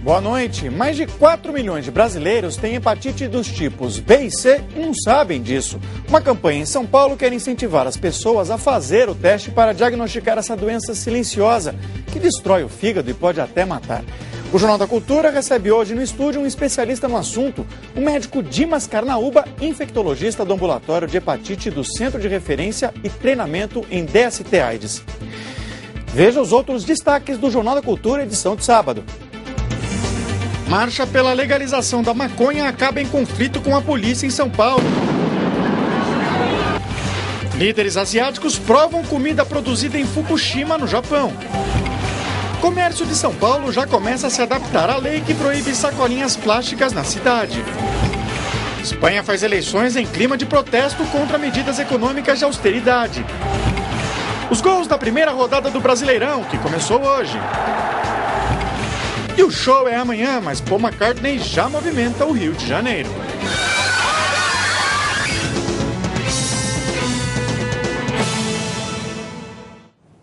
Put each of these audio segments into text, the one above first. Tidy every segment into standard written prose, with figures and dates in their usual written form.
Boa noite. Mais de 4 milhões de brasileiros têm hepatite dos tipos B e C e não sabem disso. Uma campanha em São Paulo quer incentivar as pessoas a fazer o teste para diagnosticar essa doença silenciosa, que destrói o fígado e pode até matar. O Jornal da Cultura recebe hoje no estúdio um especialista no assunto, o médico Dimas Carnaúba, infectologista do ambulatório de hepatite do Centro de Referência e Treinamento em DST-AIDS. Veja os outros destaques do Jornal da Cultura, edição de sábado. Marcha pela legalização da maconha acaba em conflito com a polícia em São Paulo. Líderes asiáticos provam comida produzida em Fukushima, no Japão. Comércio de São Paulo já começa a se adaptar à lei que proíbe sacolinhas plásticas na cidade. Espanha faz eleições em clima de protesto contra medidas econômicas de austeridade. Os gols da primeira rodada do Brasileirão, que começou hoje. E o show é amanhã, mas Paul McCartney já movimenta o Rio de Janeiro.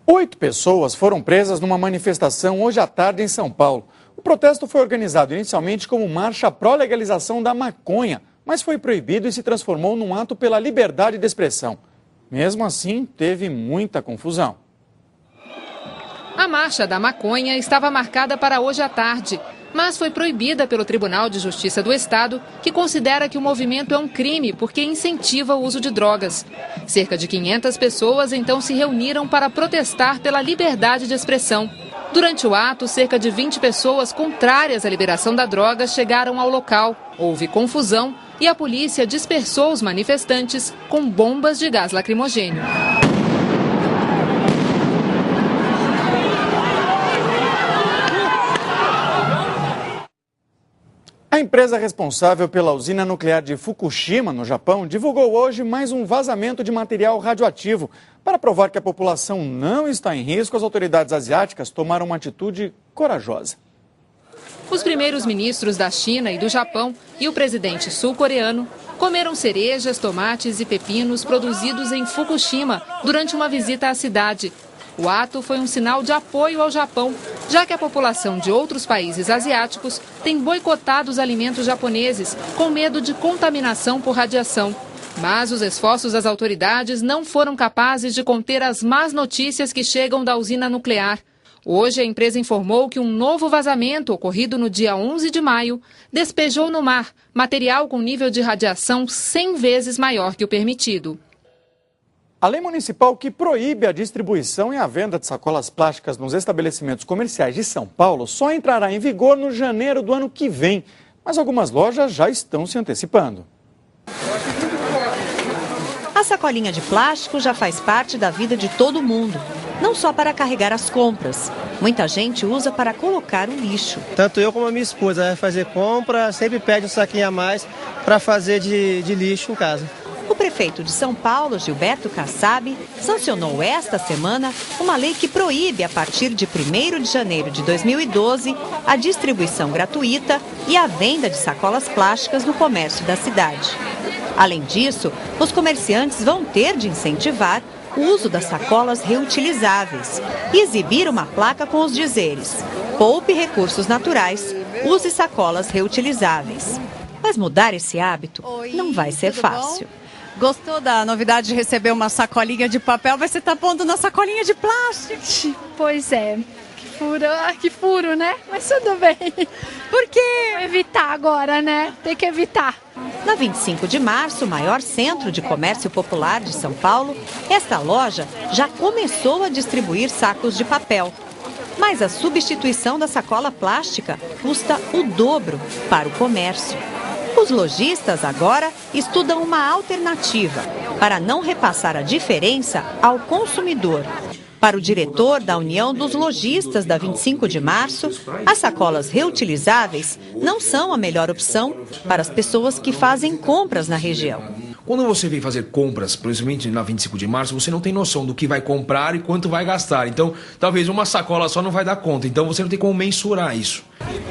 Oito pessoas foram presas numa manifestação hoje à tarde em São Paulo. O protesto foi organizado inicialmente como marcha pró-legalização da maconha, mas foi proibido e se transformou num ato pela liberdade de expressão. Mesmo assim, teve muita confusão. A marcha da maconha estava marcada para hoje à tarde, mas foi proibida pelo Tribunal de Justiça do Estado, que considera que o movimento é um crime porque incentiva o uso de drogas. Cerca de 500 pessoas então se reuniram para protestar pela liberdade de expressão. Durante o ato, cerca de 20 pessoas contrárias à liberação da droga chegaram ao local. Houve confusão e a polícia dispersou os manifestantes com bombas de gás lacrimogênio. A empresa responsável pela usina nuclear de Fukushima, no Japão, divulgou hoje mais um vazamento de material radioativo. Para provar que a população não está em risco, as autoridades asiáticas tomaram uma atitude corajosa. Os primeiros ministros da China e do Japão e o presidente sul-coreano comeram cerejas, tomates e pepinos produzidos em Fukushima durante uma visita à cidade. O ato foi um sinal de apoio ao Japão, já que a população de outros países asiáticos tem boicotado os alimentos japoneses com medo de contaminação por radiação. Mas os esforços das autoridades não foram capazes de conter as más notícias que chegam da usina nuclear. Hoje, a empresa informou que um novo vazamento, ocorrido no dia 11 de maio, despejou no mar material com nível de radiação 100 vezes maior que o permitido. A lei municipal que proíbe a distribuição e a venda de sacolas plásticas nos estabelecimentos comerciais de São Paulo só entrará em vigor no janeiro do ano que vem, mas algumas lojas já estão se antecipando. A sacolinha de plástico já faz parte da vida de todo mundo, não só para carregar as compras. Muita gente usa para colocar o lixo. Tanto eu como a minha esposa vai fazer compra, sempre pede um saquinho a mais para fazer de lixo em casa. O prefeito de São Paulo, Gilberto Kassab, sancionou esta semana uma lei que proíbe, a partir de 1º de janeiro de 2012, a distribuição gratuita e a venda de sacolas plásticas no comércio da cidade. Além disso, os comerciantes vão ter de incentivar o uso das sacolas reutilizáveis e exibir uma placa com os dizeres: poupe recursos naturais, use sacolas reutilizáveis. Mas mudar esse hábito não vai ser fácil. Gostou da novidade de receber uma sacolinha de papel? Você está pondo na sacolinha de plástico? Pois é. Que furo, né? Mas tudo bem. Por quê? Evitar agora, né? Tem que evitar. Na 25 de março, o maior centro de comércio popular de São Paulo, esta loja já começou a distribuir sacos de papel. Mas a substituição da sacola plástica custa o dobro para o comércio. Os lojistas agora estudam uma alternativa para não repassar a diferença ao consumidor. Para o diretor da União dos Lojistas da 25 de março, as sacolas reutilizáveis não são a melhor opção para as pessoas que fazem compras na região. Quando você vem fazer compras, principalmente na 25 de março, você não tem noção do que vai comprar e quanto vai gastar. Então, talvez uma sacola só não vai dar conta. Então, você não tem como mensurar isso.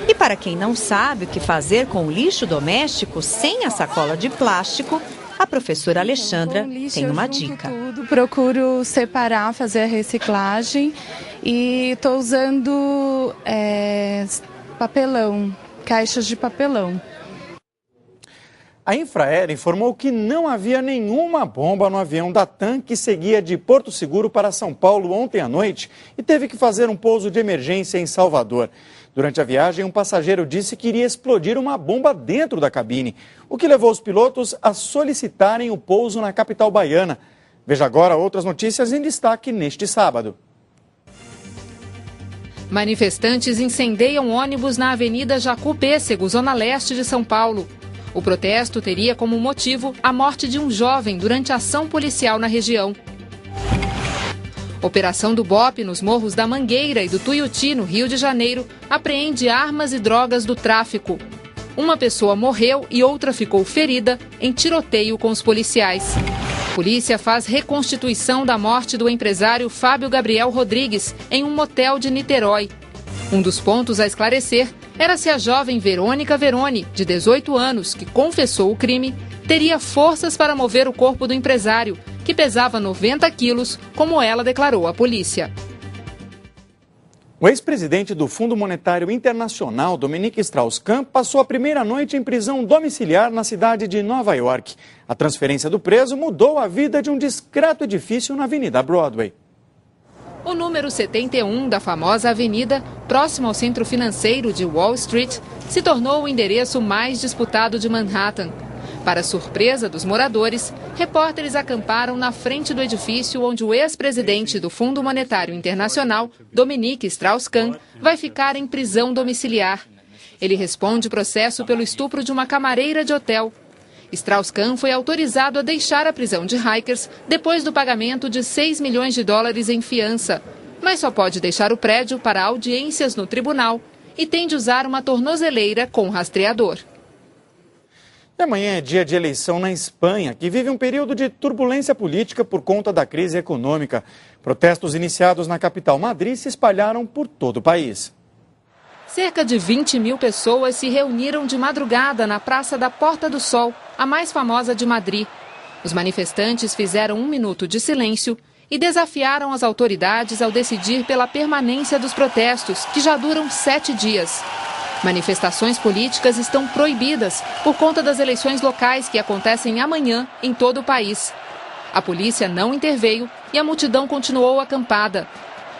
E para quem não sabe o que fazer com o lixo doméstico sem a sacola de plástico, a professora Alexandra tem uma dica. Procuro separar, fazer a reciclagem e estou usando Papelão, caixas de papelão. A Infraero informou que não havia nenhuma bomba no avião da TAM que seguia de Porto Seguro para São Paulo ontem à noite e teve que fazer um pouso de emergência em Salvador. Durante a viagem, um passageiro disse que iria explodir uma bomba dentro da cabine, o que levou os pilotos a solicitarem o pouso na capital baiana. Veja agora outras notícias em destaque neste sábado. Manifestantes incendeiam ônibus na Avenida Jacu Pêssego, zona leste de São Paulo. O protesto teria como motivo a morte de um jovem durante a ação policial na região. Operação do BOPE nos morros da Mangueira e do Tuiuti, no Rio de Janeiro, apreende armas e drogas do tráfico. Uma pessoa morreu e outra ficou ferida em tiroteio com os policiais. A polícia faz reconstituição da morte do empresário Fábio Gabriel Rodrigues em um motel de Niterói. Um dos pontos a esclarecer era se a jovem Verônica Veroni, de 18 anos, que confessou o crime, teria forças para mover o corpo do empresário, que pesava 90 quilos, como ela declarou à polícia. O ex-presidente do Fundo Monetário Internacional, Dominique Strauss-Kahn, passou a primeira noite em prisão domiciliar na cidade de Nova York. A transferência do preso mudou a vida de um discreto edifício na Avenida Broadway. O número 71 da famosa avenida, próximo ao centro financeiro de Wall Street, se tornou o endereço mais disputado de Manhattan. Para surpresa dos moradores, repórteres acamparam na frente do edifício onde o ex-presidente do Fundo Monetário Internacional, Dominique Strauss-Kahn, vai ficar em prisão domiciliar. Ele responde processo pelo estupro de uma camareira de hotel. Strauss-Kahn foi autorizado a deixar a prisão de Rikers depois do pagamento de 6 milhões de dólares em fiança, mas só pode deixar o prédio para audiências no tribunal e tem de usar uma tornozeleira com rastreador. E amanhã é dia de eleição na Espanha, que vive um período de turbulência política por conta da crise econômica. Protestos iniciados na capital Madrid se espalharam por todo o país. Cerca de 20 mil pessoas se reuniram de madrugada na Praça da Porta do Sol, a mais famosa de Madrid. Os manifestantes fizeram 1 minuto de silêncio e desafiaram as autoridades ao decidir pela permanência dos protestos, que já duram 7 dias. Manifestações políticas estão proibidas por conta das eleições locais que acontecem amanhã em todo o país. A polícia não interveio e a multidão continuou acampada.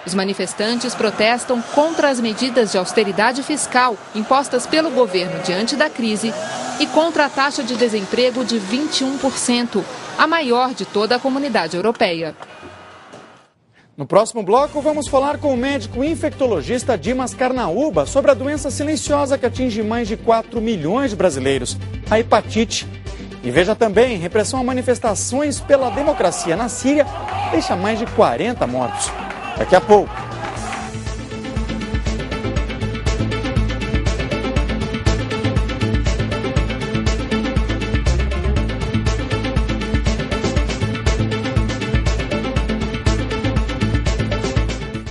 Os manifestantes protestam contra as medidas de austeridade fiscal impostas pelo governo diante da crise e contra a taxa de desemprego de 21%, a maior de toda a comunidade europeia. No próximo bloco, vamos falar com o médico infectologista Dimas Carnaúba sobre a doença silenciosa que atinge mais de 4 milhões de brasileiros, a hepatite. E veja também, repressão a manifestações pela democracia na Síria deixa mais de 40 mortos. Daqui a pouco.